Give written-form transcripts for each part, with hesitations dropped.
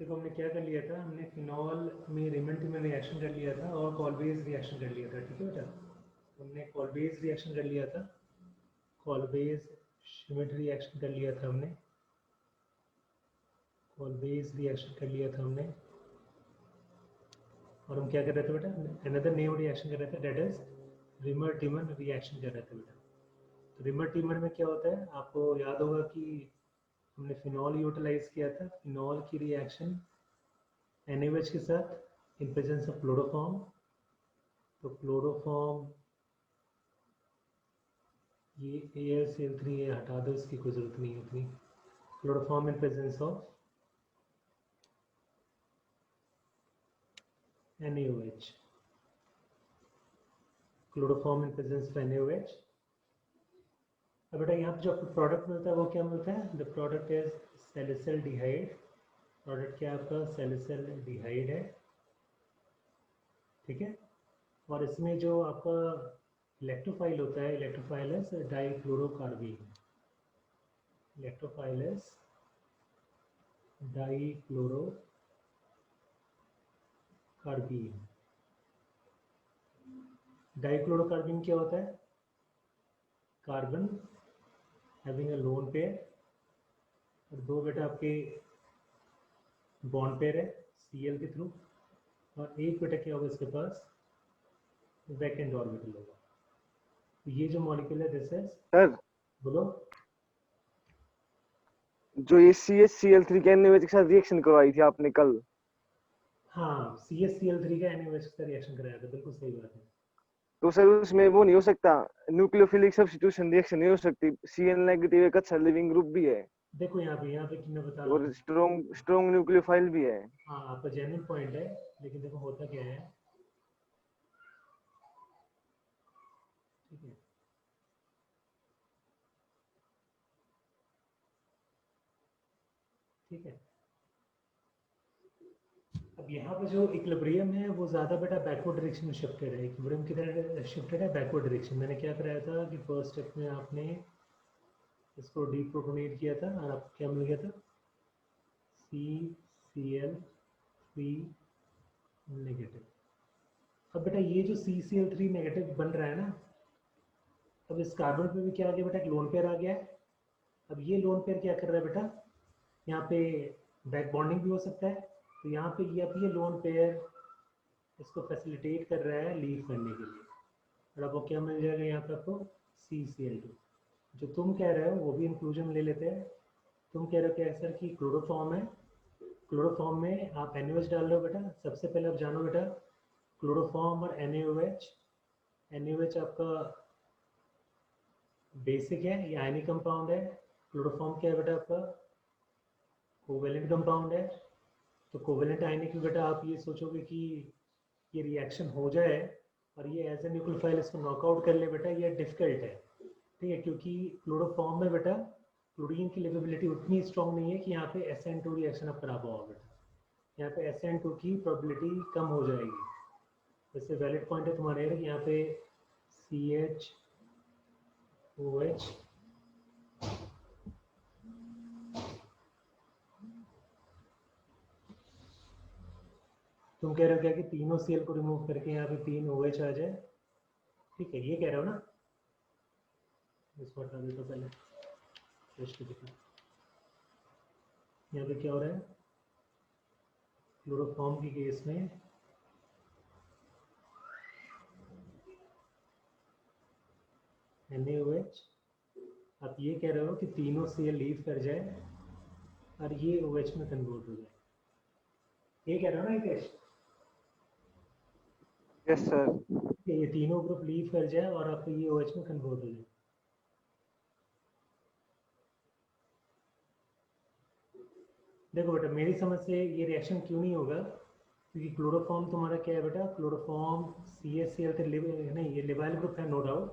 देखो हमने क्या कर लिया था, हमने फिनॉल में रिमन रिएक्शन कर लिया था और कॉलवेज रिएक्शन कर लिया था। ठीक है बेटा, हमने कॉलवेज रिएक्शन कर लिया था, कॉलवेज श्मिट रिएक्शन कर लिया था हमने, कॉलवेज रिएक्शन कर लिया था हमने। और हम क्या कर रहे थे बेटा, अनदर नेम रिएक्शन कर रहे थे, date is reamer Tiemann reaction कर रहे थे बेटा। तो रिमर टिमन में क्या होता है, आपको याद होगा कि हमने फिनॉल यूटिलाइज किया था, फिनॉल की रिएक्शन NaOH के साथ इन प्रेजेंस ऑफ क्लोरोफॉर्म। तो क्लोरोफॉर्म ये AlCl3 है, हटा दो, इसकी कोई जरूरत नहीं है इतनी। Chloroform in presence of NaOH, chloroform in presence of NaOH। अब बेटा यहाँ पे जो आपको प्रोडक्ट मिलता है वो क्या मिलता है, द प्रोडक्ट इज सैलिसिल्डिहाइड। प्रोडक्ट क्या आपका सैलिसिल्डिहाइड है। ठीक है, और इसमें जो आपका इलेक्ट्रोफाइल होता है, इलेक्ट्रोफाइल है डाइक्लोरोकार्बीन, इलेक्ट्रोफाइल डाइक्लोरोकार्बीन। डाइक्लोरोकार्बीन क्या होता है, carbon having a lone pair, और दो बेटा आपके बॉन्ड पेयर है Cl के थ्रू, और एक बेटा क्या होगा इसके पास, वैकेंट ऑर्बिटल होगा। तो ये जो मॉलिक्यूल है दिस इज, सर बोलो। जो ये CH Cl3 के NaOH के साथ रिएक्शन करवाई थी आपने कल, हाँ, CH Cl3 का NaOH के साथ रिएक्शन कराया था, बिल्कुल सही बात है। तो सर उसमें वो नहीं हो सकता, न्यूक्लियोफिलिक सब्स्टिट्यूशन रिएक्शन नहीं हो सकती? Cl नेगेटिव एक अच्छा लिविंग ग्रुप भी है देखो यहाँ पे मैं बता रहा और हूँ। स्ट्रॉन्ग न्यूक्लियोफाइल भी है। हाँ, आपका जेन्युइन पॉइंट है, लेकिन देखो होता क्या है। ठीक है, ठीक है। अब यहाँ पे जो इक्विलिब्रियम है वो ज़्यादा बेटा बैकवर्ड डायरेक्शन में शिफ्टेड है। इक्विलिब्रियम किधर शिफ्टेड है, बैकवर्ड डायरेक्शन। मैंने क्या कराया था कि फर्स्ट स्टेप में आपने इसको डीप्रोटोनेट किया था और आपको क्या मिल गया था, CCl3 नेगेटिव। अब बेटा ये जो CCl3 नेगेटिव बन रहा है ना, अब इस कार्बन पे भी क्या आ गया बेटा, एक लोन पेयर आ गया है। अब ये लोन पेयर क्या कर रहा है बेटा, यहाँ पे बैक बॉन्डिंग भी हो सकता है। तो यहाँ पे ये अब ये लोन पेयर इसको फैसिलिटेट कर रहा है लीव करने के लिए, और अब वो क्या मिल जाएगा यहाँ पे आपको, CCl2। जो तुम कह रहे हो वो भी इंक्लूजन ले लेते हैं। तुम कह रहे हो क्या सर कि क्लोरोफॉर्म है, क्लोरोफॉर्म में आप NaOH डाल रहे हो बेटा। सबसे पहले आप जानो बेटा, क्लोरोफॉर्म और NaOH, NaOH आपका बेसिक है, ये आयनिक कंपाउंड है। क्लोरोफॉर्म क्या है बेटा आपका, कोवेलेंट कंपाउंड है। तो कोवेलेंट आयनिक में बेटा आप ये सोचोगे कि ये रिएक्शन हो जाए और ये एज ए न्यूक्लियोफाइल इसको नॉकआउट कर ले बेटा, ये डिफिकल्ट है। ठीक है, क्योंकि क्लोरोफॉर्म में बेटा क्लोरीन की लिवेबिलिटी उतनी स्ट्रॉन्ग नहीं है कि यहाँ पे SN2 रिएक्शन आप करा पाओ बेटा। यहाँ पे SN2 की प्रोबेबिलिटी कम हो जाएगी। वैसे वैलिड पॉइंट है तुम्हारे यहाँ पे CHOH, तुम कह रहे हो क्या कि तीनों Cl को रिमूव करके यहाँ पे 3 OH आ जाए। ठीक है, ये कह रहे हो ना, इसको हटा देता पहले, यहाँ पे क्या हो रहा है, क्लोरोफॉर्म की केस में NaOH, आप ये कह रहे हो कि तीनों Cl लीव कर जाए और ये OH में कन्वर्ट हो जाए, ये कह रहे हो ना हितेश। Yes sir. ये तीनों ग्रुप लीव कर जाए और आपको ये OH में कन्वर्ट हो जाए। देखो बेटा मेरी समझ से ये रिएक्शन क्यों नहीं होगा, क्योंकि क्लोरोफॉर्म तुम्हारा क्या है बेटा, क्लोरोफॉर्म CaCl नहीं, ये लिवाइल ग्रुप है नो डाउट,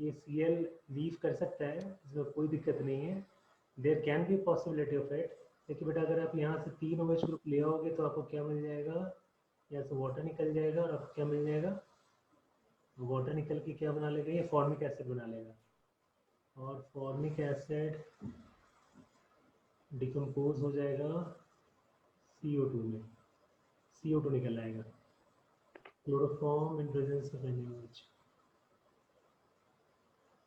ये Cl लीव कर सकता है, इसमें कोई दिक्कत नहीं है, there can be possibility of it. लेकिन बेटा अगर आप यहाँ से 3 OH ग्रुप ले आओगे तो आपको क्या मिल जाएगा, यहाँ से वाटर निकल जाएगा और आपको क्या मिल जाएगा, वाटर निकल के क्या बना लेगा, ये फॉर्मिक एसिड बना लेगा, और फॉर्मिक एसिड डिकम्पोज हो जाएगा CO2 में CO2 निकल आएगा, chloroform in presence of NaOH।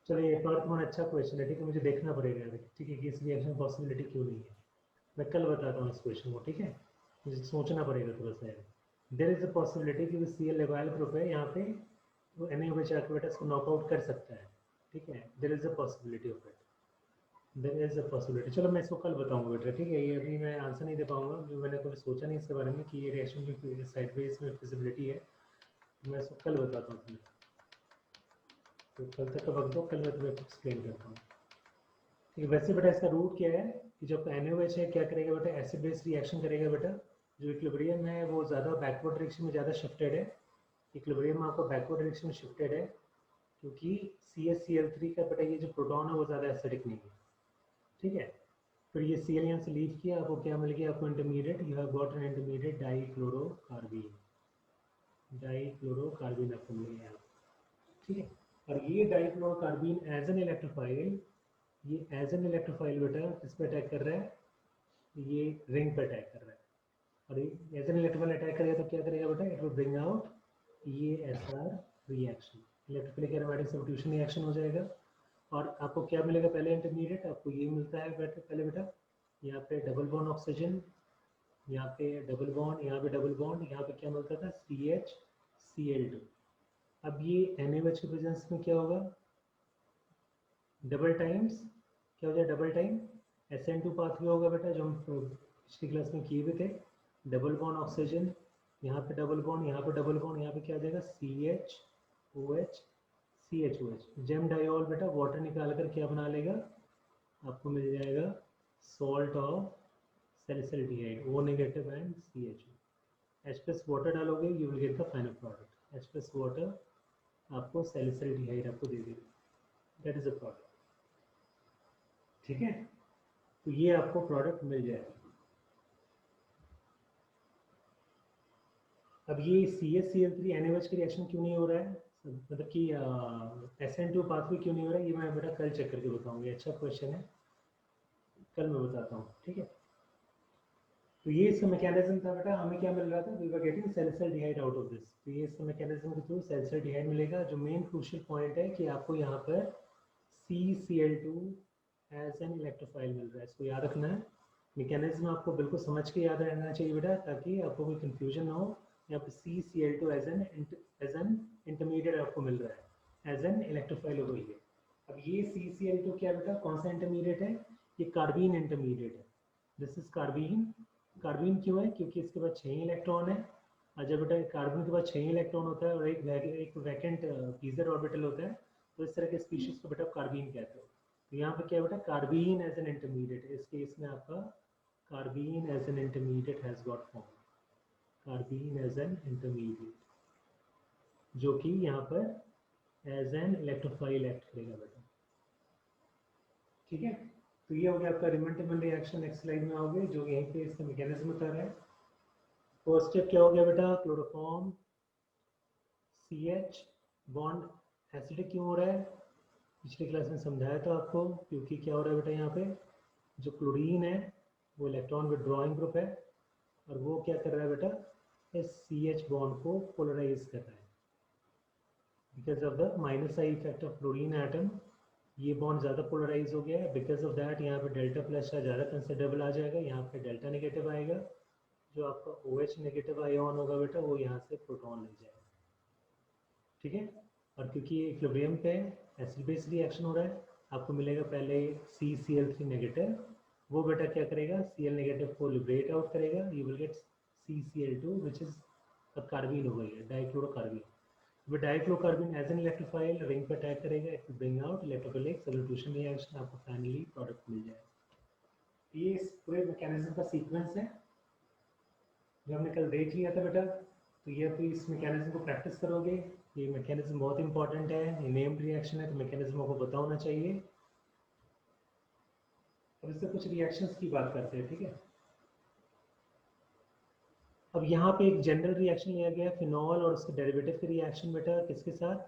चलिए एक और बहुत अच्छा क्वेश्चन है, ठीक है, मुझे देखना पड़ेगा अभी, ठीक है, कि इस रिएक्शन पॉसिबिलिटी क्यों नहीं है। मैं कल बताता हूँ इस क्वेश्चन को, ठीक है, मुझे सोचना पड़ेगा थोड़ा सा। देयर इज अ पॉसिबिलिटी कि Cl लेवाइल ग्रुप है यहाँ पे, वो NaOH आके बेटा इसको नॉकआउट कर सकता है, ठीक है, there is a possibility of it, there is a possibility. चलो मैं इसको कल बताऊंगा बेटा, ठीक है, ये अभी मैं आंसर नहीं दे पाऊंगा, जो मैंने कभी सोचा नहीं इसके बारे में कि ये रिएक्शन की साइडवेज में फिजिबिलिटी है, मैं इसको कल बताता हूँ तुम्हें। तो कल तक का वक्त दो, कल मैं तुम्हें एक्सप्लेन करता हूँ। ठीक है, वैसे बेटा इसका रूट क्या है कि जब NaOH है क्या करेगा बेटा, एसिड बेस रिएक्शन करेगा बेटा, जो इक्विलिब्रियम है वो ज़्यादा बैकवर्ड डायरेक्शन में ज़्यादा शिफ्टेड है, इक्विलिब्रियम में आपका बैकवर्ड डायरेक्शन में शिफ्टेड है, क्योंकि CaCl3 का बेटा ये जो प्रोटॉन है वो ज़्यादा एसिडिक नहीं है, ठीक है। फिर ये Cl यहाँ से लीव किया, आपको क्या मिल गया, आपको intermediate, you have got an intermediate dichlorocarbene, dichlorocarbene आपको मिल गया, ठीक है। और ये डाईक्लोरोकार्बीन एज एन इलेक्ट्रोफाइल, ये एज एन इलेक्ट्रोफाइल बेटा किस पे अटैक कर रहा है, ये रिंग पे अटैक कर रहा है, और ये एज एन इलेक्ट्रोफाइल अटैक करेगा तो क्या करेगा बेटा, it will bring out EASR reaction, electrophilic aromatic substitution reaction हो जाएगा। और आपको क्या मिलेगा पहले इंटरमीडिएट, आपको ये मिलता है बेटा, पहले बेटा यहाँ पे डबल बॉन्ड ऑक्सीजन, यहाँ पे डबल बॉन्ड, यहाँ पे डबल बॉन्ड, यहाँ पे क्या मिलता था CHCl2। अब ये NaOH के प्रेजेंस में क्या होगा, डबल टाइम्स, क्या हो जाए डबल टाइम SN2 पाथवे होगा बेटा, जो हम पिछली क्लास में किए हुए थे, डबल बॉन्ड ऑक्सीजन, यहाँ पे डबल बॉन्ड, यहाँ पे डबल बॉन्ड, यहाँ पे क्या आ जाएगा CHOH CHOH, जेम डायोल बेटा वाटर निकाल कर क्या बना लेगा, आपको मिल जाएगा salt of salicylaldehyde, O negative and CHO, H plus water डालोगे you will get the final product, H plus water आपको सैलिसिलडिहाइड आपको दे देगा, दैट इज अ प्रोडक्ट, ठीक है। तो ये आपको प्रोडक्ट मिल जाएगा। अब ये CaCl3 NaOH की रिएक्शन क्यों नहीं हो रहा है, मतलब कि SN2 पाथवे क्यों नहीं हो रहा है, ये मैं बेटा कल चेक करके बताऊंगा, अच्छा क्वेश्चन है, कल मैं बताता हूँ, ठीक है। तो ये इसका मैकेनिज्म था बेटा, हमें क्या मिल रहा था, we were getting salicylaldehyde out of this, तो ये इसका मैकेनिज्म के थ्रू सैलिसिलडिहाइड मिलेगा। जो मेन क्रूशियल पॉइंट है कि आपको यहाँ पर CCl2 एज एन इलेक्ट्रोफाइल मिल रहा है, इसको याद रखना है, मैकेनिज्म आपको बिल्कुल समझ के याद रहना चाहिए बेटा, ताकि आपको कोई कंफ्यूजन ना हो। यहाँ पे CCl2 एज एन इंटरमीडिएट आपको मिल रहा है, एज एन इलेक्ट्रोफाइल हो गई है। अब ये CCl2 क्या बेटा, कौन सा इंटरमीडिएट है, ये कार्बीन इंटरमीडिएट है, दिस इज कार्बीन। कार्बीन क्यों है, क्योंकि इसके पास 6 इलेक्ट्रॉन है, और जब बेटा कार्बन के पास 6 इलेक्ट्रॉन होता है और एक वैकेंट पीजर ऑर्बिटल होता है, तो इस तरह के स्पीशीज को बेटा कार्बीन कहते हो। तो यहाँ पे क्या बेटा, कार्बीन एज एन इंटरमीडिएट, इस केस में आपका carbene as an intermediate has got form, carbene as an intermediate, जो कि यहाँ पर एज एन इलेक्ट्रोफाइल एक्ट करेगा बेटा, ठीक है। तो ये हो गया आपका रिमन रिएक्शन, नेक्स्ट स्लाइड में आओगे, जो यहीं पे इसका मैकेनिज्म बता रहा है। फर्स्ट स्टेप क्या हो गया बेटा, क्लोरोफॉर्म CH बॉन्ड एसिडिक क्यों हो रहा है, पिछली क्लास में समझाया था आपको, क्योंकि क्या हो रहा है बेटा, यहाँ पे जो क्लोरीन है वो इलेक्ट्रॉन विड्रॉइंग ग्रुप है, और वो क्या कर रहा है बेटा, इस CH बॉन्ड को पोलराइज कर रहा है, because of the minus I effect of chlorine atom, ये बॉन्ड ज़्यादा पोलराइज हो गया है, बिकॉज ऑफ दैट यहाँ पे डेल्टा प्लस का ज़्यादा कंसिडरेबल आ जाएगा, यहाँ पे डेल्टा नेगेटिव आएगा, जो आपका OH नेगेटिव आयोन होगा बेटा वो यहाँ से प्रोटॉन ले जाएगा, ठीक है। और क्योंकि ये इक्विलिब्रियम पे एसिड बेस रिएक्शन हो रहा है, आपको मिलेगा पहले CCl3 नेगेटिव, वो बेटा क्या करेगा, Cl नेगेटिव को लिबरेट आउट करेगा, you will get CCl2 which is carbene हो गई है, डाइक्लोरोकार्बीन। वो dichlorocarbene as an electrophile ring पे अटैक करेगा, it will bring out electrophilic substitution reaction, आपको फाइनली प्रोडक्ट मिल जाएगा। ये इस पूरे मैकेनिज्म का सीक्वेंस है जो हमने कल देख लिया था बेटा। तो ये आप इस मैकेनिज्म को प्रैक्टिस करोगे, ये मैकेनिज्म बहुत इंपॉर्टेंट है, ये नेम्ड रिएक्शन है तो मैकेनिज्म आपको पता होना चाहिए। अब इससे कुछ रिएक्शंस की बात करते हैं, ठीक है। अब यहाँ पे एक जनरल रिएक्शन लिया गया है, फिनॉल और उसके डेरिवेटिव की रिएक्शन बेटा किसके साथ,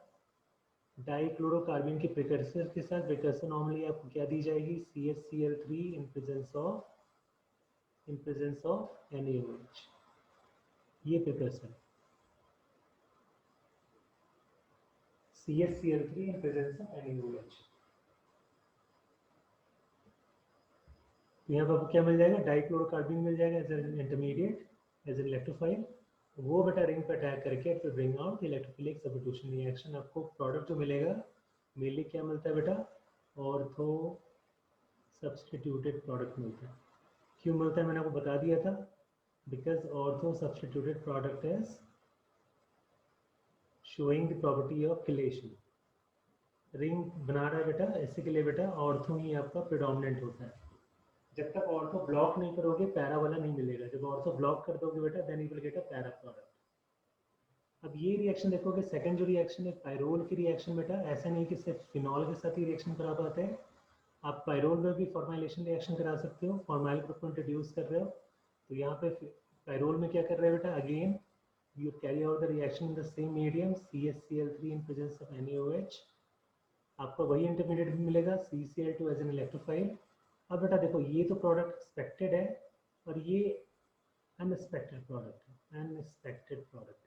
डाइक्लोरोकार्बन के प्रिकर्सर के साथ। प्रिकर्सर नॉर्मली आपको क्या दी जाएगी, CHCl3 in presence of in presence of NaOH. ये precursor CH-Cl3 in presence of NaOH. यहाँ पर क्या मिल जाएगा, डाइक्लोरोकार्बन मिल जाएगा as an intermediate, as an electrophile. वो बेटा रिंग पर अटैक करके फिर bring out electrophilic substitution reaction. आपको प्रोडक्ट जो मिलेगा मेनली क्या मिलता है बेटा, ऑर्थो सब्स्टिट्यूटेड प्रोडक्ट मिलता है. क्यों मिलता है मैंने आपको बता दिया था, because ortho substituted product is showing the property of chelation. Ring बना रहा है बेटा, ऐसे के लिए बेटा ऑर्थो ही आपका प्रिडोमिनेंट होता है. जब तक ऑर्थो ब्लॉक नहीं करोगे पैरा वाला नहीं मिलेगा. जब ऑर्थो ब्लॉक कर दोगे बेटा then you will get a para product. अब ये रिएक्शन देखोगे, सेकंड जो रिएक्शन है पायरोल की रिएक्शन बेटा, ऐसा नहीं कि सिर्फ फिनॉल के साथ ही रिएक्शन करा पाते हैं. आप पायरोल में भी फॉर्माइलेशन रिएक्शन करा सकते हो. फॉर्माइल ग्रुप को इंट्रोड्यूस कर रहे हो तो यहाँ पे पायरोल में क्या कर रहे हैं बेटा, again you carry out the reaction in the same medium CH-Cl3 in presence of NaOH. आपका वही इंटरमीडिएट भी मिलेगा CCl2 एज एन इलेक्ट्रोफाइल. अब बेटा देखो ये तो प्रोडक्ट एक्सपेक्टेड है और ये अनएक्सपेक्टेड प्रोडक्ट है. अनएक्सपेक्टेड प्रोडक्ट,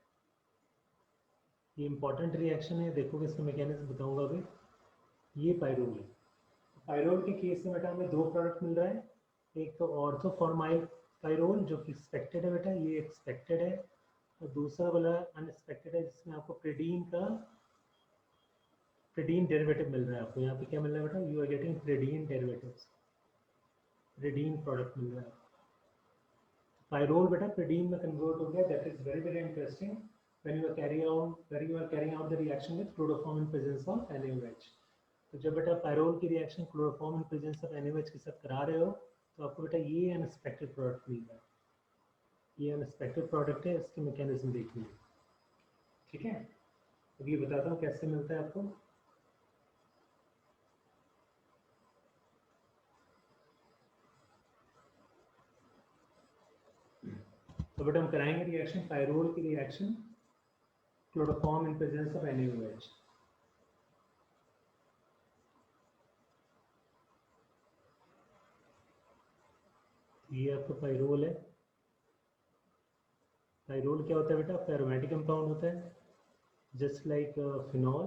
ये इंपॉर्टेंट रिएक्शन है. देखोगे इसका मैकेनिज्म बताऊंगा अभी. ये पायरोल है. पायरोल के केस में बेटा हमें दो प्रोडक्ट मिल रहा है. एक तो ऑर्थोफॉर्माइल पायरोल जो कि एक्सपेक्टेड है बेटा, ये एक्सपेक्टेड है. और दूसरा वाला अनएक्सपेक्टेड है जिसमें आपको प्रीडीन डेरिवेटिव मिल रहा है. आपको यहाँ पे क्या मिल रहा है बेटा, you are getting pyridine derivatives, pyridine product मिल रहा है. पायरोल बेटा प्रीडीन में कन्वर्ट हो गया. That is very very interesting when you are carrying out the reaction with chloroform in presence of NaOH. तो जब बेटा पायरोल की reaction chloroform in presence of NaOH के साथ करा रहे हो तो आपको बेटा ये अनएक्सपेक्टेड प्रोडक्ट मिल रहा है. ये अनएक्सपेक्टेड प्रोडक्ट है, इसकी मैकेनिज्म देखिए. ठीक है, अब ये बताता हूँ कैसे मिलता है आपको. तो बेटा हम कराएंगे रिएक्शन, पायरोल की reaction chloroform in presence of NaOH. ये आपका पायरोल है. पायरोल क्या होता है बेटा, आपका एरोमेटिक कंपाउंड होता है जस्ट लाइक फिनॉल.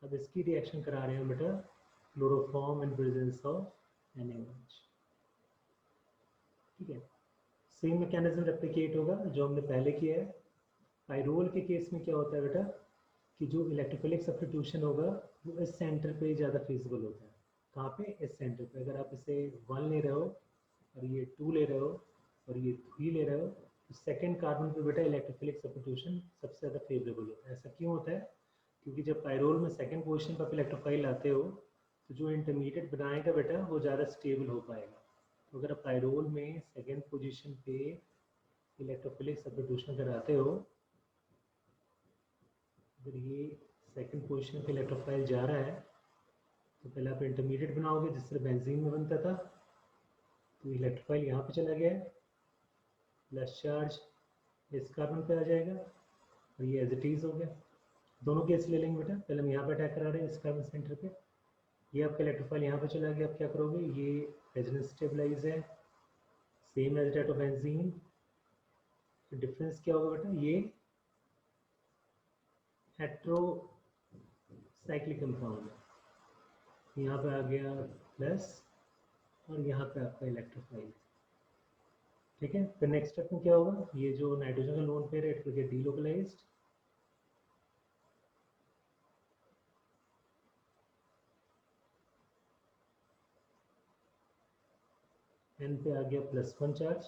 अब इसकी रिएक्शन करा रहे हैं बेटा chloroform in presence of NaOH. ठीक है, सेम मैकेनिज्म रेप्लिकेट होगा जो हमने पहले किया है. पायरोल के केस में क्या होता है बेटा कि जो इलेक्ट्रोफिलिक सब्स्टिट्यूशन होगा वो इस सेंटर पे ज़्यादा फिजिबल होता है. कहाँ पे, इस सेंटर पे. अगर आप इसे 1 ले रहे हो और ये 2 ले रहे हो और ये 3 ले रहे हो तो सेकेंड कार्बन पे बेटा इलेक्ट्रोफिलिक सब्स्टिट्यूशन सबसे ज़्यादा फेवरेबल होता है. ऐसा क्यों होता है, क्योंकि जब पायरोल में सेकेंड पोजिशन पर आप इलेक्ट्रोफाइल लाते हो तो जो इंटरमीडिएट बनाएगा बेटा वो ज़्यादा स्टेबल हो पाएगा. तो अगर आप पायरोल में सेकेंड पोजीशन पे इलेक्ट्रोफिलिक सब्स्टिट्यूशन कराते हो, अगर ये सेकेंड पोजीशन पे इलेक्ट्रोफाइल जा रहा है तो पहले आप इंटरमीडिएट बनाओगे जिस तरह बेंजीन में बनता था. तो इलेक्ट्रोफाइल यहाँ पे चला गया है, प्लस चार्ज इस कार्बन पे आ जाएगा और ये एज इट इज हो गया. दोनों केस ले लेंगे बेटा. पहले हम यहाँ पे अटैक करा रहे हैं इस कार्बन सेंटर पे. ये आपका इलेक्ट्रोफाइल यहाँ पे चला गया. आप क्या करोगे, ये रेजोनेंस स्टेबलाइज है same as that of benzene. Difference क्या होगा बेटा, ये हेट्रोसाइक्लिक कंपाउंड है. यहाँ पे आ गया प्लस और यहाँ पे आपका इलेक्ट्रोफाइल. ठीक है, फिर नेक्स्ट स्टेप में क्या होगा, ये जो नाइट्रोजन का लोन पेयर है it will get delocalized. N पे आ गया +1 चार्ज.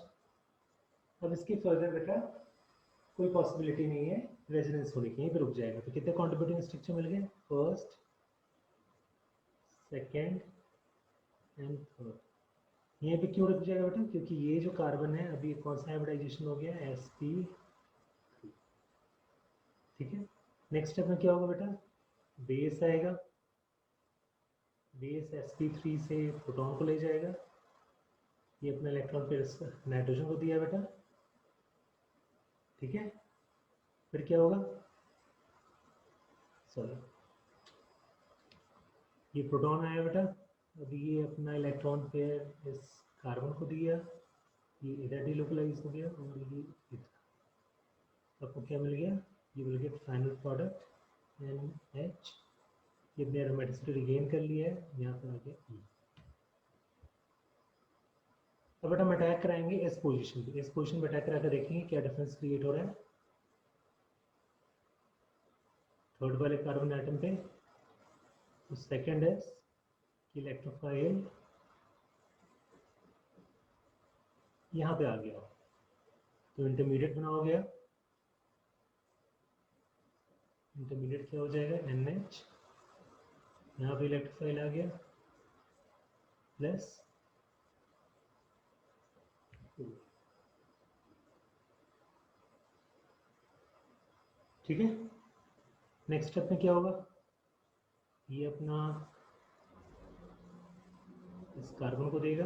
अब इसकी फर्दर बेटा कोई पॉसिबिलिटी नहीं है रेजोनेंस होने की, यहीं पे रुक जाएगा. तो कितने कॉन्ट्रीब्यूटिंग स्ट्रक्चर मिल गए, फर्स्ट, सेकेंड एंड थर्ड. यहीं पे क्यों रुक जाएगा बेटा, क्योंकि ये जो कार्बन है अभी कौन सा हाइब्रिडाइजेशन हो गया, sp3. ठीक है, नेक्स्ट स्टेप में क्या होगा बेटा, बेस आएगा. बेस sp3 से प्रोटॉन को ले जाएगा. ये अपना इलेक्ट्रॉन फिर नाइट्रोजन को दिया बेटा. ठीक है, फिर क्या होगा, सॉरी ये प्रोटॉन आया बेटा. अभी ये अपना इलेक्ट्रॉन पेयर इस कार्बन को दिया ये इधर डिलोकलाइज हो गया और ये इधर, आपको क्या मिल गया, you will gate final product NH, ये अपने एरोमेटिसिटी रिगेन कर लिया है, यहाँ पर आ गया E। अब बेटा हम अटैक कराएंगे इस पोजीशन पे, इस पोजीशन पे अटैक करा कर देखेंगे क्या डिफरेंस क्रिएट हो रहा है थर्ड वाले कार्बन एटम पे। तो सेकंड है कि इलेक्ट्रोफाइल यहाँ पे आ गया, तो इंटरमीडिएट बना हो गया, इंटरमीडिएट क्या हो जाएगा NH, यहाँ पे इलेक्ट्रोफाइल आ गया प्लस, ठीक है। नेक्स्ट स्टेप में क्या होगा, ये अपना इस कार्बन को देगा,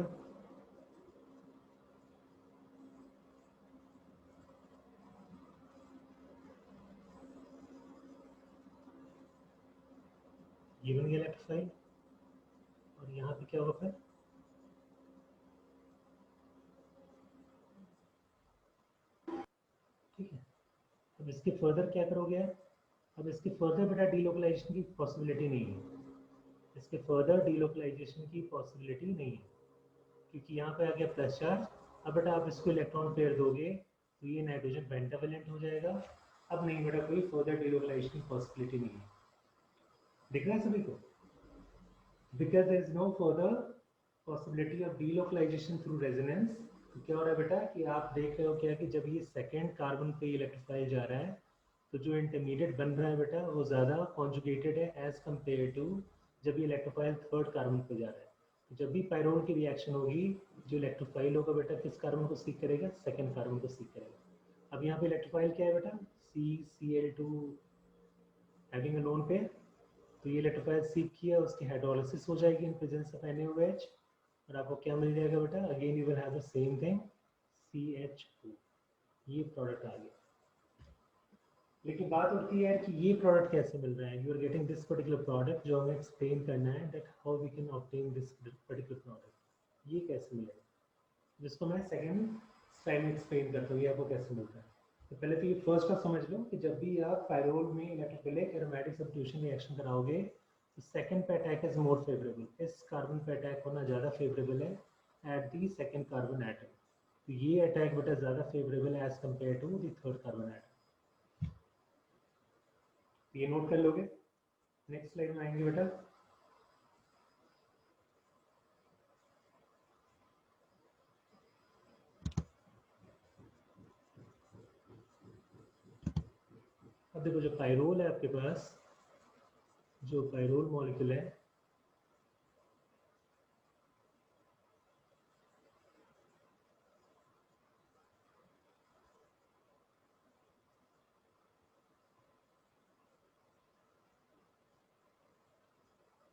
ये बन गया इलेक्ट्रोफाइल, और यहाँ पे क्या होगा फिर, ठीक है। अब इसके फर्दर क्या करोगे, अब इसके फर्दर बेटा डीलोकलाइजेशन की पॉसिबिलिटी नहीं है, इसके फर्दर डीलोकलाइजेशन की पॉसिबिलिटी नहीं है, क्योंकि यहाँ पे आ गया प्लस चार्ज। अब बेटा आप इसको इलेक्ट्रॉन पेयर दोगे तो ये नाइट्रोजन पेंटावेलेंट हो जाएगा। अब नहीं बेटा कोई फर्दर डीलोकलाइजेशन की पॉसिबिलिटी नहीं है, दिख रहा है सभी को, because there is no further possibility of delocalization through resonance. तो क्या हो रहा है बेटा कि आप देख रहे हो क्या कि जब ये सेकेंड कार्बन पे इलेक्ट्रोफाइल जा रहा है तो जो इंटरमीडिएट बन रहा है बेटा वो ज़्यादा कॉन्जुगेटेड है एज कम्पेयर टू जब ये इलेक्ट्रोफाइल थर्ड कार्बन पे जा रहा है। तो जब भी पायरोल की रिएक्शन होगी, जो इलेक्ट्रोफाइल होगा बेटा किस कार्बन को सीक करेगा, सेकेंड कार्बन को सीक करेगा। अब यहाँ पे इलेक्ट्रोफाइल क्या है बेटा, CCl2 having a lone pair, तो ये इलेक्ट्रोफाइल सीक किया, उसकी हाइड्रोलिसिस हो जाएगी इन प्रेजेंस ऑफ NaOH, और आपको क्या मिल जाएगा बेटा, again you will have the same thing CH2, ये प्रोडक्ट आ गया। लेकिन बात उठती है कि ये प्रोडक्ट कैसे मिल रहा है, you are getting this particular product, जो हमें एक्सप्लेन करना है that how we can obtain this particular product, ये कैसे मिलेगा, जिसको मैं सेकंड स्लाइड में एक्सप्लेन करता हूँ ये आपको कैसे मिलता है। तो पहले तो ये फर्स्ट का समझ लो कि जब भी आप पायरोल में इलेक्ट्रोफिलिक एरोमेटिक सब्स्टिट्यूशन रिएक्शन कराओगे तो सेकंड पे अटैक इज मोर फेवरेबल, इस कार्बन पे अटैक होना ज़्यादा फेवरेबल है at the second carbon atom. तो ये अटैक बेटा ज़्यादा फेवरेबल है as compare to the third carbon atom, ये नोट कर लोगे। नेक्स्ट स्लाइड में आएंगे बेटा, अब देखो जो पायरोल है आपके पास, जो पायरोल मॉलिक्यूल है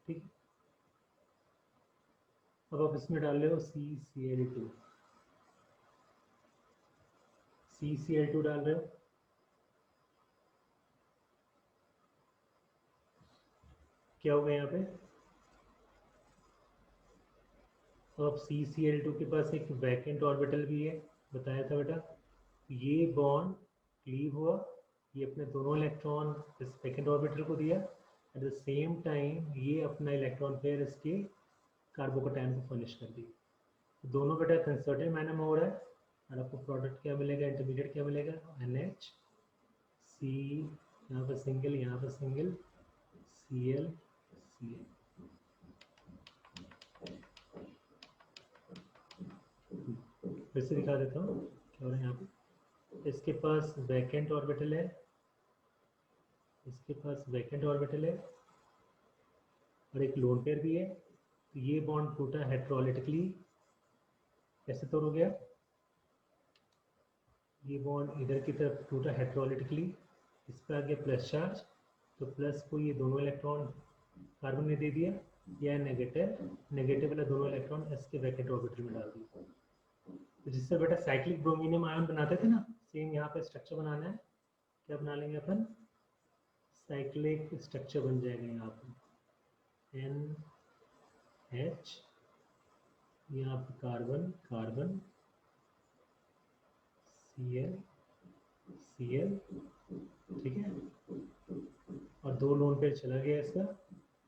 ठीक, अब आप इसमें डाल रहे हो CCl2 डाल रहे हो, क्या होगा यहाँ पे, तो अब CCl2 के पास एक वैकेंट ऑर्बिटल भी है, बताया था बेटा, ये बॉन्ड क्लीव हुआ, ये अपने दोनों इलेक्ट्रॉन इस वैकेंट ऑर्बिटल को दिया, एट द सेम टाइम ये अपना इलेक्ट्रॉन पेयर इसके कार्बोकैटायन को फर्निश कर दी, दोनों बेटा कंसर्टेड मैनर में हो रहा है, और आपको प्रोडक्ट क्या मिलेगा, इंटरमीडिएट क्या मिलेगा, NH C, यहाँ पर सिंगल, यहाँ पर सिंगल Cl Cl। फिर से दिखा देता हूँ क्या हो रहा है यहाँ पे, इसके पास वैकेंट ऑर्बिटल है, इसके पास वैकेंट ऑर्बिटल है और एक लोन पेयर भी है, तो ये बॉन्ड टूटा हेट्रोलिटिकली, कैसे तोड़ हो गया, ये बॉन्ड इधर की तरफ टूटा हेट्रोलिटिकली, इस पर आ गया प्लस चार्ज, तो प्लस को ये दोनों इलेक्ट्रॉन कार्बन ने दे दिया, या नेगेटिव वाला दोनों इलेक्ट्रॉन एस के वैकेंट ऑर्बिटल में डाल दिया, तो जिससे बेटा साइक्लिक ब्रोमीनियम आयन बनाते थे ना, सेम यहाँ पे स्ट्रक्चर बनाना है, क्या बना लेंगे अपन, साइक्लिक स्ट्रक्चर बन जाएगा यहाँ पे NH, यहाँ पे कार्बन कार्बन Cl Cl, ठीक है, और 2 लोन पेयर चला गया इसका,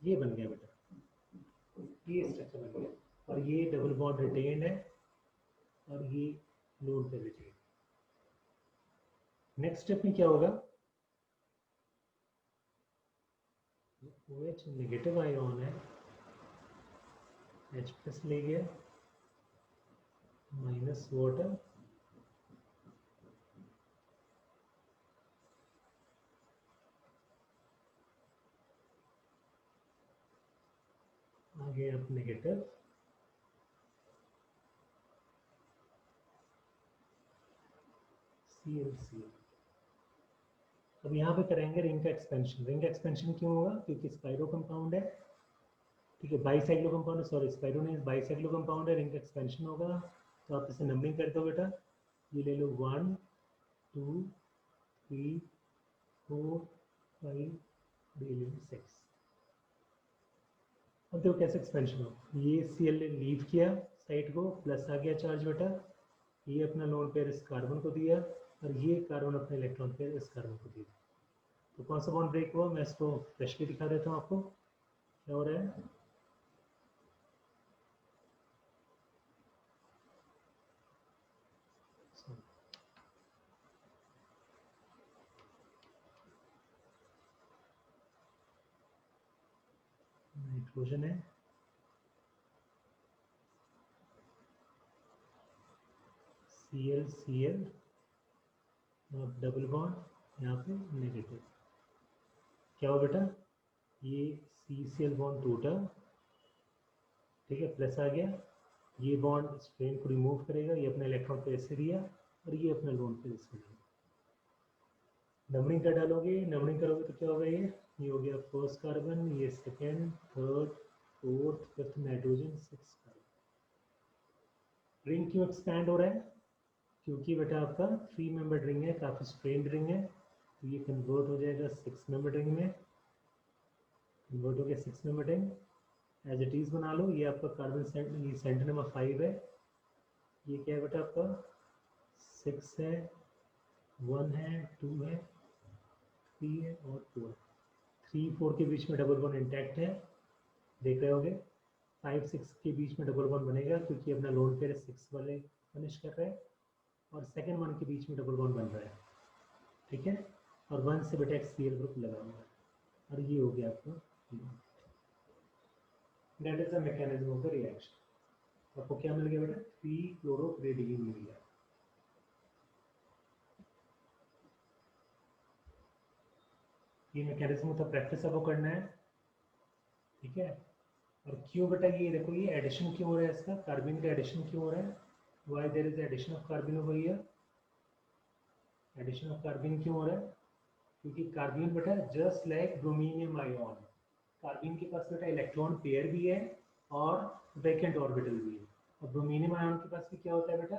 ये बन गया बेटा, ये स्ट्रक्चर बन गया, और ये डबल बॉन्ड रिटेन है और ये lone pair retain. Next step में क्या होगा, OH नेगेटिव आयोन है, H प्लस ले गया, माइनस वाटर, आगे अब नेगेटिव, ClCl। अब यहाँ पे करेंगे रिंग का एक्सपेंशन। रिंग का एक्सपेंशन क्यों होगा, क्योंकि स्पाइरो कंपाउंड है, ठीक है, बाईसाइक्लो कंपाउंड है, सॉरी स्पाइरो नहीं, बाईसाइक्लो कंपाउंड है, रिंग का एक्सपेंशन होगा। तो आप इसे नंबरिंग कर दो बेटा, ये ले लो 1 2 3 4 5 6। अब देखो कैसे एक्सपेंशन हो, ये Cl ने लीव किया साइड को, प्लस आ गया चार्ज बेटा, ये अपना लोन पेयर इस कार्बन को दिया, और ये कार्बन अपने इलेक्ट्रॉन पेयर इस कार्बन को दिया। तो कौन सा बॉन्ड ब्रेक हुआ, मैं इसको फ्रेशली दिखा देता हूँ आपको क्या हो रहा है। नाइट्रोजन है, Cl डबल बॉन्ड यहाँ पे नेगेटिव, क्या हो बेटा, ये CCl बॉन्ड टूटा, ठीक है, प्लस आ गया, ये बॉन्ड स्ट्रेन को रिमूव करेगा, ये अपना इलेक्ट्रॉन पेयर से दिया और ये अपना लोन पेयर से दिया। नंबरिंग कर डालोगे, नंबरिंग करोगे तो क्या होगा, ये हो गया फर्स्ट कार्बन, ये second, third, fourth, fifth nitrogen, six carbon. Ring क्यों एक्सपैंड हो रहा है, क्योंकि बेटा आपका 3 मेंबर रिंग है, काफ़ी स्ट्रेन्ड रिंग है, तो ये कन्वर्ट हो जाएगा 6 मेंबर रिंग में, कन्वर्ट हो गया 6 member ring. As it is बना लो, ये आपका कार्बन सेंटर नंबर 5 है, ये क्या है बेटा आपका 6 है, 1 है, 2 है, 3 है और 4 है। 3 4 के बीच में डबल बॉन्ड इंटैक्ट है, देख रहे होगे। 5 6 के बीच में डबल बॉन्ड बनेगा, क्योंकि अपना लोन पेयर 6 वाले फिनिश कर रहे हैं, और सेकेंड 1 के बीच में डबल बॉन्ड बन रहा है, ठीक है, और 1 से बेटा एक Cl ग्रुप लगा हुआ है, और ये हो गया आपका। That is the mechanism of the reaction. आपको क्या मिल गया बेटा, 3 क्लोरोप्रेडिन मिल गया। ये मैकेनिज्म तो प्रैक्टिस आपको करना है, ठीक है। और क्यों बेटा, ये देखो ये एडिशन क्यों हो रहा है, इसका कार्बन का एडिशन क्यों हो रहा है, why there is addition of carbon over here, addition of carbon क्यों हो रहा है, क्योंकि कार्बन बेटा just like bromonium ion, carbon के पास बेटा इलेक्ट्रॉन पेयर भी है और वैकेंट ऑर्बिटल भी है, और ब्रोमीनियम आयोन के पास भी क्या होता है बेटा,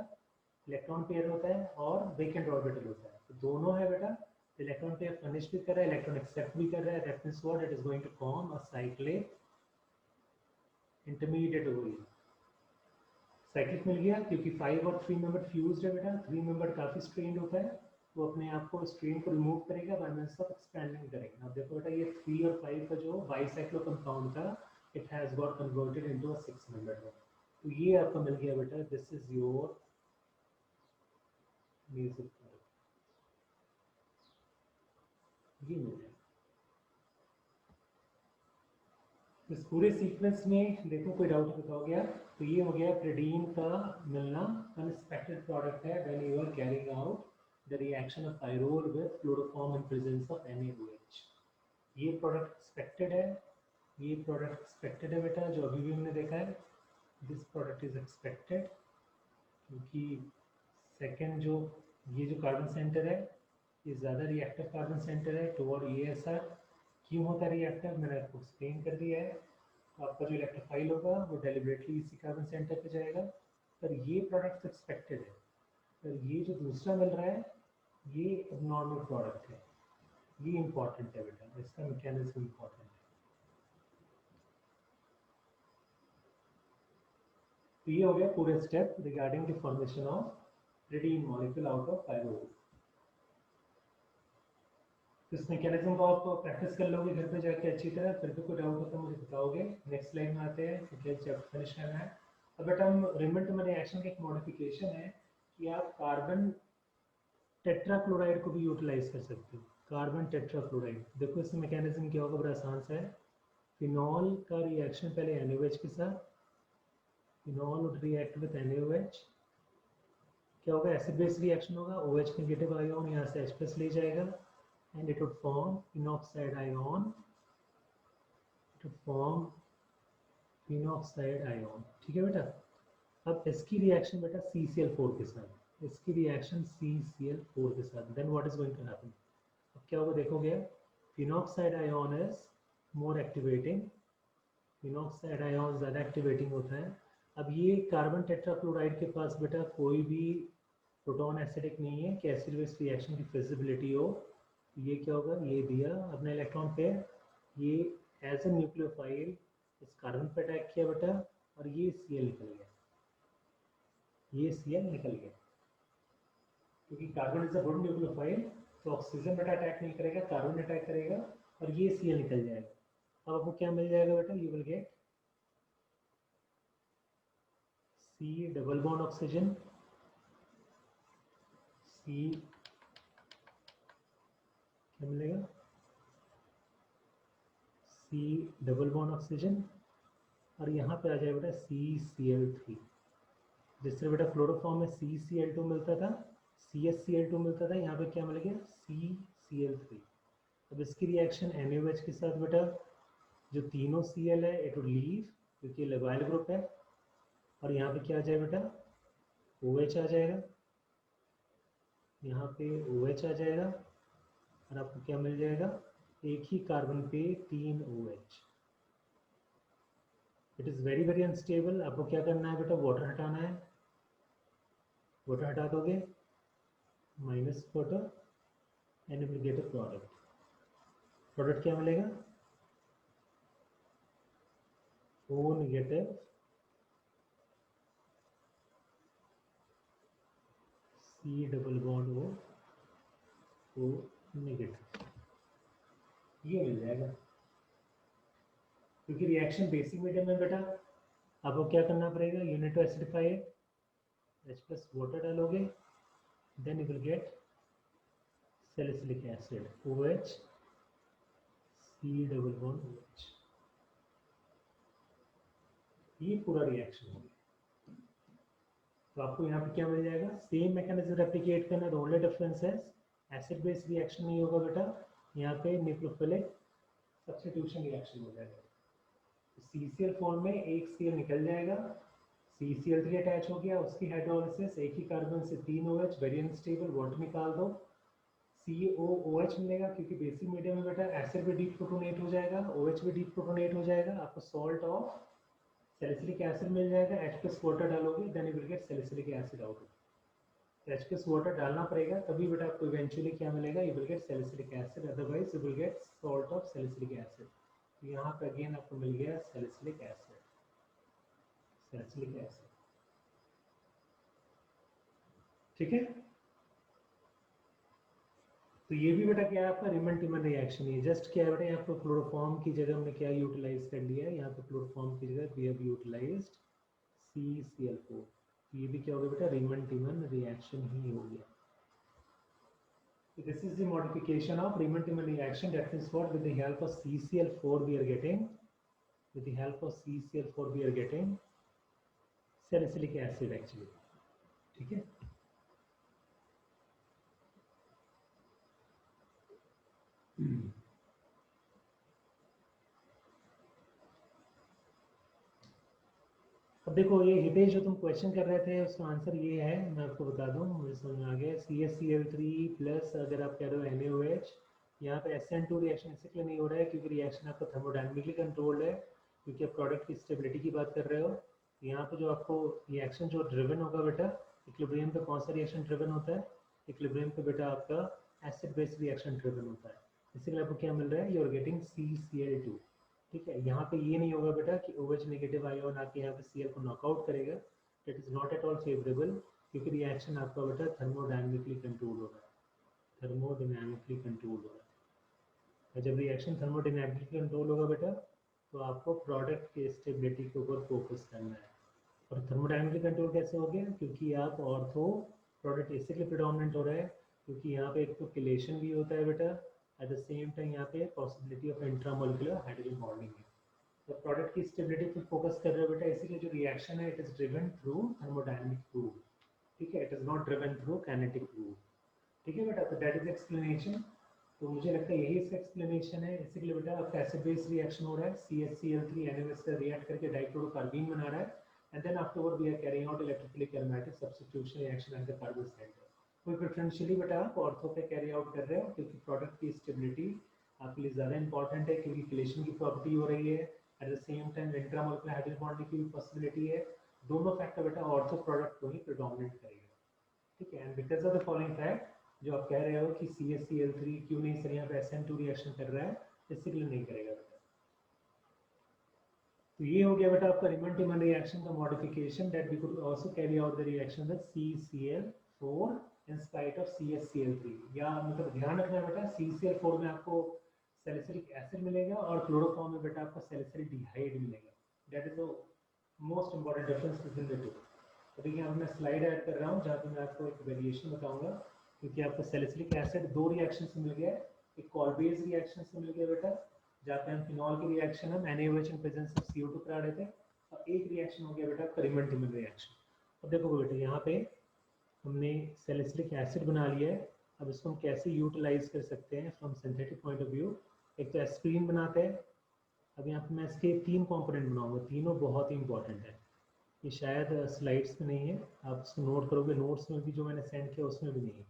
इलेक्ट्रॉन पेयर होता है और वैकेंट ऑर्बिटल होता है, तो दोनों है बेटा। इलेक्ट्रॉन पेयर फर्निश भी कर रहा है, इलेक्ट्रॉन एक्सेप्ट भी कर रहा है, that means what, it is going to form a cyclic intermediate over here. Cyclic मिल गया क्योंकि 5 और 3 मेंबर फ्यूज्ड है बेटा, 3 मेंबर काफी स्ट्रेन्ड होता है, तो अपने आप को स्ट्रेन को रिमूव करेगा बाय मींस ऑफ एक्सपेंडिंग करेगा। अब देखो बेटा ये 3 और 5 का जो बाइसाइक्लो कंपाउंड था, it has got converted into a 6 member, तो ये आपको मिल गया बेटा, this is your music product, ये मिल गया। इस पूरे सीक्वेंस में देखो कोई डाउट बताओगे आप, तो ये हो गया प्रेडीन का मिलना अनएक्सपेक्टेड प्रोडक्ट है when you are carrying out the reaction of pyrrole with chloroform in presence of NaOH। ये प्रोडक्ट एक्सपेक्टेड है, ये प्रोडक्ट एक्सपेक्टेड है बेटा, जो अभी भी हमने देखा है, दिस प्रोडक्ट इज एक्सपेक्टेड, क्योंकि सेकेंड जो ये जो कार्बन सेंटर है, ये ज़्यादा रिएक्टिव कार्बन सेंटर है टुवर्ड ESR। क्यों होता है रिएक्टिव, मैंने आपको एक्सप्लेन कर दिया है। तो आपका जो इलेक्ट्रोफाइल होगा वो डेलिबरेटली इसी कार्बन सेंटर पे जाएगा, पर ये प्रोडक्ट एक्सपेक्टेड है, पर ये जो दूसरा मिल रहा है ये नॉर्मल प्रोडक्ट है, ये इंपॉर्टेंट है बेटा, इसका मैकेनिज्म इंपॉर्टेंट है। तो ये हो गया पूरे step regarding the formation of pyridine molecule out of 5O2। तो इस मैकेनिज्म को आप प्रैक्टिस कर लोगे घर पे जाके अच्छी तरह, फिर भी कोई डाउट हो तो मुझे बताओगे। नेक्स्ट स्लाइड में आते हैं क्योंकि चैप्टर फिनिश करना है। अब बेटा हम रिमन-टिमन रिएक्शन का एक मॉडिफिकेशन है कि आप कार्बन टेट्राक्लोराइड को भी यूटिलाइज कर सकते हो। कार्बन टेट्राक्लोराइड, देखो इसमें मैकेनिज्म क्या होगा, बड़ा आसान सा है। फिनॉल का रिएक्शन पहले NaOH के साथ, phenol would react with NaOH, क्या होगा, एसिड बेस रिएक्शन होगा। OH नेगेटिव आयन यहाँ से H+ ले जाएगा and it would form phenoxide ion, it would form phenoxide ion, ठीक है बेटा। अब इसकी रिएक्शन बेटा CCl4 के साथ, इसकी रिएक्शन CCl4 के साथ, then what is going to happen, अब क्या होगा देखोगे, phenoxide ion is more activating, phenoxide ion ज़्यादा एक्टिवेटिंग होता है। अब ये कार्बन टेट्राक्लोराइड के पास बेटा कोई भी प्रोटॉन एसिडिक नहीं है कि एसिड बेस रिएक्शन की फिजिबिलिटी हो। ये क्या होगा, ये दिया अपने इलेक्ट्रॉन पे, ये एज ए न्यूक्लियोफाइल इस कार्बन पे अटैक किया बेटा, और ये Cl निकल गया, ये Cl निकल गया, क्योंकि carbon is a good nucleophile, तो ऑक्सीजन बेटा अटैक नहीं करेगा, कार्बन अटैक करेगा और ये Cl निकल जाएगा। अब आपको क्या मिल जाएगा बेटा, you will gate C double bond oxygen, C क्या मिलेगा, C डबल बॉन्ड ऑक्सीजन, और यहाँ पे आ जाएगा बेटा CCl3। जिस तरह बेटा क्लोरोफॉर्म में CCl2 मिलता था, CsCl2 मिलता था, यहाँ पे क्या मिल गया, CCl3। अब इसकी रिएक्शन NaOH के साथ बेटा, जो तीनों Cl है इट विल लीव क्योंकि लेवाइल ग्रुप है, और यहाँ पे क्या आ जाएगा बेटा, OH आ जाएगा, यहाँ पे OH आ जाएगा, और आपको क्या मिल जाएगा, एक ही कार्बन पे 3 OH। It is very very unstable. आपको क्या करना है बेटा, वाटर हटाना है, वाटर हटा दोगे, minus water, and you will get a product. Product क्या मिलेगा, O negative C double bond O negative, ये मिल जाएगा। क्योंकि रिएक्शन बेसिक मीडियम में बेटा, आपको क्या करना पड़ेगा, you need to acidify it, H+ water डालोगे, then you will get salicylic acid OH C double bond OH। ये पूरा रिएक्शन हो गया। तो आपको यहाँ पे क्या मिल जाएगा, सेम मैकेनिज्म रेप्लिकेट करना, द ओनली डिफरेंस है एसिड बेस रिएक्शन नहीं होगा बेटा, यहाँ पे न्यूक्लियोफिलिक सब्स्टिट्यूशन रिएक्शन हो जाएगा। CCl फॉर्म में एक Cl निकल जाएगा, CCl3 अटैच हो गया, उसकी हाइड्रोलिसिस, एक ही कार्बन से 3 OH, वेरी अनस्टेबल, वाटर निकाल दो, COOH मिलेगा, क्योंकि बेसिक मीडियम में बेटा एसिड भी डीप्रोटोनेट हो जाएगा, OH भी डीप्रोटोनेट हो जाएगा, आपको सॉल्ट ऑफ सैलिसिलिक एसिड मिल जाएगा, H+ वाटर डालोगे, then you will get salicylic acid out. H+ water डालना पड़ेगा, तभी बेटा आपको इवेंचुअली क्या मिलेगा, you will get salicylic acid, otherwise you will get salt of salicylic acid. तो यहाँ पे अगेन आपको मिल गया सैलिसिलिक एसिड, सैलिसिलिक एसिड, ठीक है। तो ये भी बेटा क्या है आपका रिमन-टिमन रिएक्शन, है जस्ट क्या है बेटा, यहाँ पर क्लोरोफॉर्म की जगह हमने क्या यूटिलाइज कर लिया है, यहाँ पे क्लोरोफॉर्म की जगह वी हैव यूटिलाइज्ड CCl4। ये भी क्या हो गया बेटा, रिमन-टिमन रिएक्शन ही हो गया। This is the modification of Riemann-Timmer reaction, that is what with the help of CCl4 we are getting, with the help of CCl4 we are getting salicylic acid actually, ठीक है। अब देखो ये हितेश जो तुम क्वेश्चन कर रहे थे उसका आंसर ये है, मैं आपको बता दूं, मुझे समझ में आ गया। CaCl3 प्लस अगर आप कह रहे हो NaOH, यहाँ पे SN2 रिएक्शन इसलिए नहीं हो रहा है क्योंकि रिएक्शन आपका थर्मोडायनेमिकली कंट्रोल्ड है, क्योंकि आप प्रोडक्ट की स्टेबिलिटी की बात कर रहे हो। यहाँ पे जो आपको रिएक्शन जो ड्रिवन होगा बेटा, इक्विलिब्रियम पे कौन सा रिएक्शन ड्रिवन होता है, इक्विलिब्रियम पे बेटा आपका एसिड बेस रिएक्शन ड्रिवन होता है, इसलिए आपको क्या मिल रहा है, यू आर गेटिंग CCl2, ठीक है। यहाँ पे ये नहीं होगा बेटा कि OH नेगेटिव आयन आके यहाँ पे Cl को नॉकआउट करेगा, that is not at all favourable. क्योंकि रिएक्शन आपका बेटा थर्मोडायनेमिकली कंट्रोल हो रहा है, थर्मोडायनेमिकली कंट्रोल हो रहा है। और जब रिएक्शन थर्मोडायनेमिकली कंट्रोल होगा बेटा तो आपको प्रोडक्ट की स्टेबिलिटी के ऊपर फोकस करना है। और थर्मोडायनेमिकली कंट्रोल कैसे हो गया? क्योंकि आप ऑर्थो प्रोडक्ट इसलिए प्रिडोमिनेंट हो रहा है क्योंकि यहाँ पे एक तो किलेशन भी होता है बेटा, एट द सेम टाइम यहाँ पे possibility of intramolecular hydrogen bonding है। तो प्रोडक्ट की स्टेबिलिटी पर फोकस कर रहे हो बेटा, इसीलिए जो रिएक्शन है it is driven through thermodynamic rule, ठीक है, it is not driven through kinetic rule, ठीक है बेटा। तो दैट इज एक्सप्लेनेशन। तो मुझे लगता है यही इसका एक्सप्लेनेशन है। इसी के लिए बेटा आपका एसिड बेस रिएक्शन हो रहा है, CHCl3 NaOH से रिएक्ट करके डाइक्लोरोकार्बीन बना रहा है, and then afterward we are carrying out electrophilic aromatic substitution reaction at the carbon centre. कोई प्रेफरेंशियली बेटा आप ऑर्थो पे कैरी आउट कर रहे हो क्योंकि प्रोडक्ट की स्टेबिलिटी आपके लिए ज़्यादा इंपॉर्टेंट है, क्योंकि किलेशन की प्रॉपर्टी हो रही है, at the same time intramolecular hydrogen bonding की भी पॉसिबिलिटी है। दोनों फैक्टर बेटा ऑर्थो प्रोडक्ट को ही प्रिडोमिनेट करेगा, ठीक है। And because of the following fact, जो आप कह रहे हो कि CHCl3 क्यों नहीं सर यहाँ पे SN2 रिएक्शन कर रहा है, इसके लिए नहीं करेगा बेटा। तो ये हो गया बेटा आपका रीमन-टिमन रिएक्शन का modification, that we could also carry out the reaction with CCl4 in spite of CHCl3। या मतलब ध्यान रखना बेटा, CCl4 में आपको सैलिसिलिक एसिड मिलेगा और क्लोरोफॉर्म में बेटा आपको सैलिसिलिक डिहाइड मिलेगा। That is the most important difference between the two. तो देखिए यहाँ मैं स्लाइड ऐड कर रहा हूँ जहाँ पे मैं आपको एक वेरिएशन बताऊंगा, क्योंकि आपको सैलिसिलिक एसिड दो रिएक्शन से मिल गया, एक कॉलबेज रिएक्शन से मिल गया बेटा, जहाँ पे हम फिनॉल की रिएक्शन हम NaOH in presence of CO2 करा रहे थे, और एक रिएक्शन हो गया बेटा आपका रीमन-टिमन रिएक्शन। अब देखो बेटा यहाँ पे हमने सैलिसिलिक एसिड बना लिया है, अब इसको हम कैसे यूटिलाइज कर सकते हैं from synthetic point of view. एक तो एस्प्रीन बनाते हैं। अब यहाँ पे मैं इसके 3 कंपोनेंट बनाऊंगा, तीनों बहुत ही इंपॉर्टेंट है। ये शायद स्लाइड्स में नहीं है, आप इसको नोट करोगे, नोट्स में भी जो मैंने सेंड किया उसमें भी नहीं है।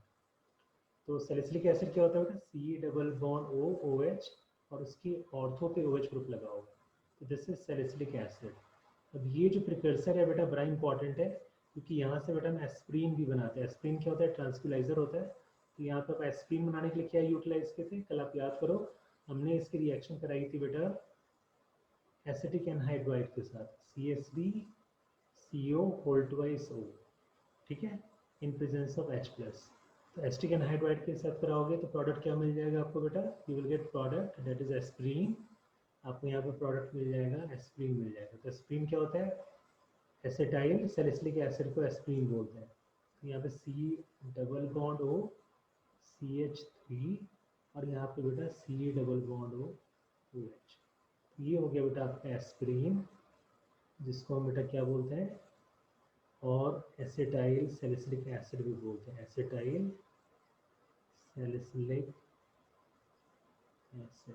तो सैलिसिलिक एसिड क्या होता है बेटा? C double bond O OH और उसकी ऑर्थो पे OH ग्रुप लगा होगा, तो दिस इज सैलिसिलिक एसिड। अब ये जो प्रिकर्सर है बेटा बड़ा इंपॉर्टेंट है, क्योंकि यहाँ से बेटा हम एस्प्रीन भी बनाते हैं। एस्प्रीन क्या होता है? ट्रांसक्यूलाइजर होता है। तो यहाँ पर एस्प्रीन बनाने के लिए क्या यूटिलाइज किए थे? कल आप याद करो, हमने इसकी रिएक्शन कराई थी बेटा एसिटिक एनहाइड्राइड के साथ, CH3CO होल ट्वाइस O, ठीक है, इन प्रेजेंस ऑफ H प्लस। तो एसिटिक एनहाइड्राइड के साथ कराओगे तो प्रोडक्ट क्या मिल जाएगा आपको बेटा? You will gate product that is aspirin. आपको यहाँ पे प्रोडक्ट मिल जाएगा, एस्प्रीन मिल जाएगा। तो एस्प्रीन क्या होता है? एसिटाइल सैलिसिलिक एसिड को एस्प्रीन बोलते हैं। तो यहाँ पे C double bond O CH3 और यहाँ पे बेटा C double bond O OH। ये हो गया बेटा आपका एस्प्रीन, जिसको हम बेटा क्या बोलते हैं? और एसिटाइल सैलिसिलिक एसिड भी बोलते हैं, एसिटाइल सैलिसिलिक एसिड,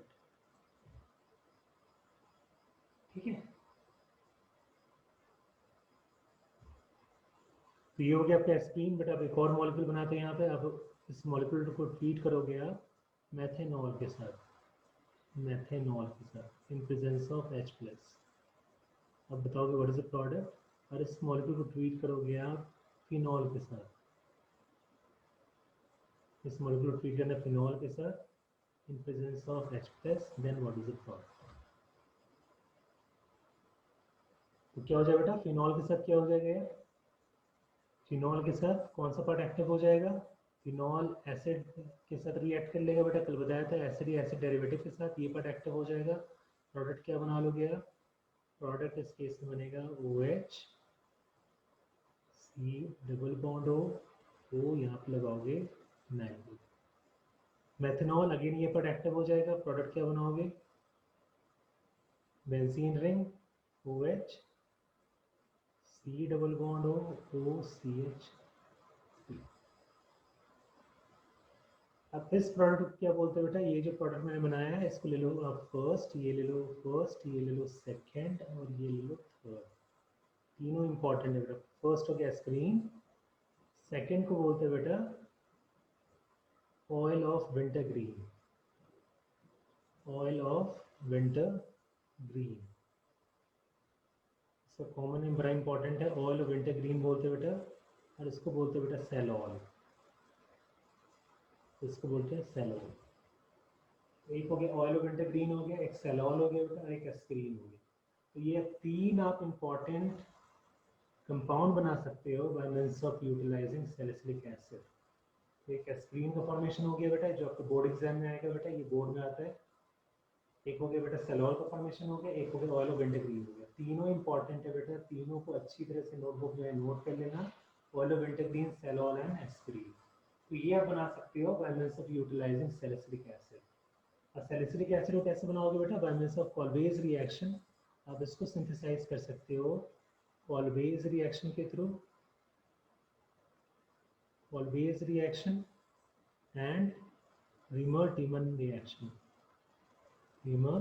ठीक है। तो ये हो गया आपका एस्प्रीन। बेटा अब एक और मॉलिक्यूल बनाते हैं यहाँ पे। अब इस मॉलिक्यूल को ट्रीट करोगे आप मेथेनॉल के साथ, मेथेनॉल के साथ in presence of H plus. अब बताओगे व्हाट इज द प्रोडक्ट? और इस मॉलिक्यूल को ट्रीट करोगे आप फिनॉल के साथ, इस मॉलिक्यूल को ट्रीट करना फिनॉल के साथ in presence of H plus, then what is the product? तो क्या हो जाएगा बेटा? फिनॉल के साथ क्या हो जाएगा? फिनॉल के साथ कौन सा पार्ट एक्टिव हो जाएगा? फिनॉल एसिड के साथ रिएक्ट कर लेगा बेटा, कल बताया था, एसिड या एसिड डेरिवेटिव के साथ ये पार्ट एक्टिव हो जाएगा। प्रोडक्ट क्या बना लोगे आप? प्रोडक्ट इस केस में बनेगा OH C double bond O यहाँ पे लगाओगे नाइट्रोजन। मेथनॉल अगेन ये पार्ट एक्टिव हो जाएगा, प्रोडक्ट क्या बनाओगे? Benzene ring OH C double bond O CH। अब इस प्रोडक्ट को क्या बोलते हैं बेटा? ये जो प्रोडक्ट मैंने बनाया है इसको ले लो आप फर्स्ट, ये ले लो फर्स्ट, ये ले लो सेकंड और ये ले लो थर्ड। तीनों इंपॉर्टेंट है बेटा। फर्स्ट हो गया स्क्रीन, सेकंड को बोलते हैं बेटा oil of winter green, oil of winter green, इसका कॉमन नेम बड़ा इंपॉर्टेंट है, ऑयल ऑफ विंटर ग्रीन बोलते हैं बेटा। और इसको बोलते हैं बेटा सेलॉल, इसको बोलते हैं सेलॉल। एक हो गया ऑयल ऑफ विंटर ग्रीन हो गया, एक सेलॉल हो गया बेटा, और एक एस्क्रीन हो गया। तो ये तीन आप इंपॉर्टेंट कंपाउंड बना सकते हो by means of utilising salicylic acid. तो एक एस्प्रीन का फॉर्मेशन हो गया बेटा, जो आपको बोर्ड एग्जाम में आएगा बेटा, ये बोर्ड में आता है। एक हो गया बेटा सेलॉल का फॉर्मेशन हो गया, एक हो गया ऑयल ऑफ विंटरग्रीन हो गया। तीनों इंपॉर्टेंट है बेटा, तीनों को अच्छी तरह से नोटबुक में नोट कर लेना, oil of wintergreen, salol and aspirin. तो ये आप बना सकते हो by means of utilising salicylic acid. और सैलिसिलिक एसिड को कैसे बनाओगे बेटा? By means of Kolbe's reaction. आप इसको सिंथेसाइज कर सकते हो कॉल्वेज रिएक्शन के through, Kolbe's reaction and Reimer Tiemann reaction, reamer